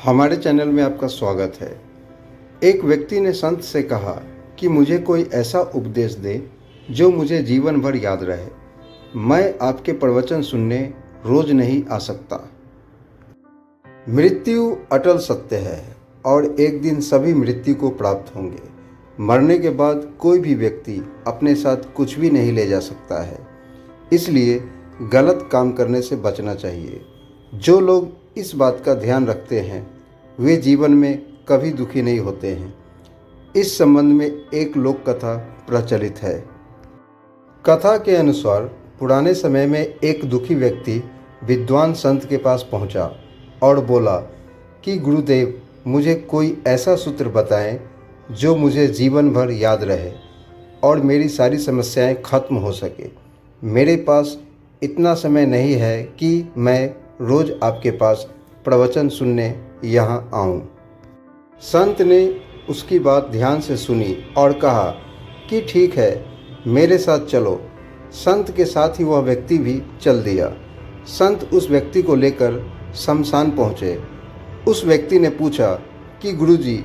हमारे चैनल में आपका स्वागत है। एक व्यक्ति ने संत से कहा कि मुझे कोई ऐसा उपदेश दे जो मुझे जीवन भर याद रहे। मैं आपके प्रवचन सुनने रोज नहीं आ सकता। मृत्यु अटल सत्य है और एक दिन सभी मृत्यु को प्राप्त होंगे। मरने के बाद कोई भी व्यक्ति अपने साथ कुछ भी नहीं ले जा सकता है, इसलिए गलत काम करने से बचना चाहिए। जो लोग इस बात का ध्यान रखते हैं वे जीवन में कभी दुखी नहीं होते हैं। इस संबंध में एक लोक कथा प्रचलित है। कथा के अनुसार पुराने समय में एक दुखी व्यक्ति विद्वान संत के पास पहुंचा और बोला कि गुरुदेव, मुझे कोई ऐसा सूत्र बताएं जो मुझे जीवन भर याद रहे और मेरी सारी समस्याएं खत्म हो सके। मेरे पास इतना समय नहीं है कि मैं रोज़ आपके पास प्रवचन सुनने यहाँ आऊँ। संत ने उसकी बात ध्यान से सुनी और कहा कि ठीक है, मेरे साथ चलो। संत के साथ ही वह व्यक्ति भी चल दिया। संत उस व्यक्ति को लेकर शमशान पहुँचे। उस व्यक्ति ने पूछा कि गुरुजी,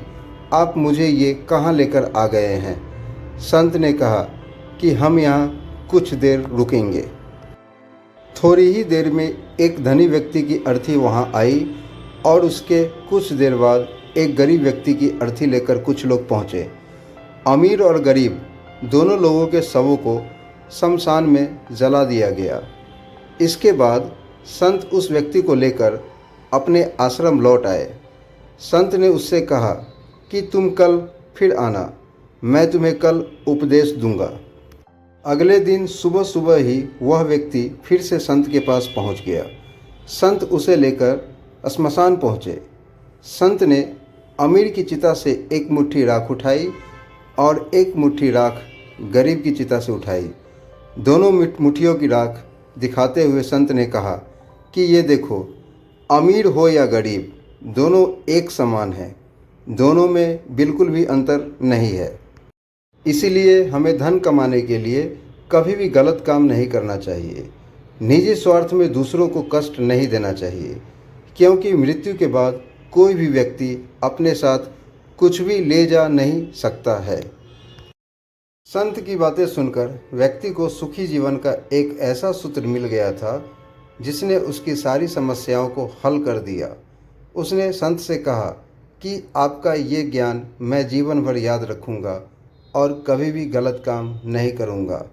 आप मुझे ये कहाँ लेकर आ गए हैं? संत ने कहा कि हम यहाँ कुछ देर रुकेंगे। थोड़ी ही देर में एक धनी व्यक्ति की अर्थी वहाँ आई और उसके कुछ देर बाद एक गरीब व्यक्ति की अर्थी लेकर कुछ लोग पहुँचे। अमीर और गरीब दोनों लोगों के शवों को शमशान में जला दिया गया। इसके बाद संत उस व्यक्ति को लेकर अपने आश्रम लौट आए। संत ने उससे कहा कि तुम कल फिर आना, मैं तुम्हें कल उपदेश दूंगा। अगले दिन सुबह सुबह ही वह व्यक्ति फिर से संत के पास पहुंच गया। संत उसे लेकर श्मशान पहुँचे। संत ने अमीर की चिता से एक मुट्ठी राख उठाई और एक मुट्ठी राख गरीब की चिता से उठाई। दोनों मुट्ठियों की राख दिखाते हुए संत ने कहा कि ये देखो, अमीर हो या गरीब, दोनों एक समान हैं। दोनों में बिल्कुल भी अंतर नहीं है। इसीलिए हमें धन कमाने के लिए कभी भी गलत काम नहीं करना चाहिए। निजी स्वार्थ में दूसरों को कष्ट नहीं देना चाहिए, क्योंकि मृत्यु के बाद कोई भी व्यक्ति अपने साथ कुछ भी ले जा नहीं सकता है। संत की बातें सुनकर व्यक्ति को सुखी जीवन का एक ऐसा सूत्र मिल गया था जिसने उसकी सारी समस्याओं को हल कर दिया। उसने संत से कहा कि आपका ये ज्ञान मैं जीवन भर याद रखूँगा और कभी भी गलत काम नहीं करूँगा।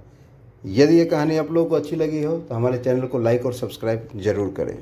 यदि ये कहानी आप लोगों को अच्छी लगी हो तो हमारे चैनल को लाइक और सब्सक्राइब ज़रूर करें।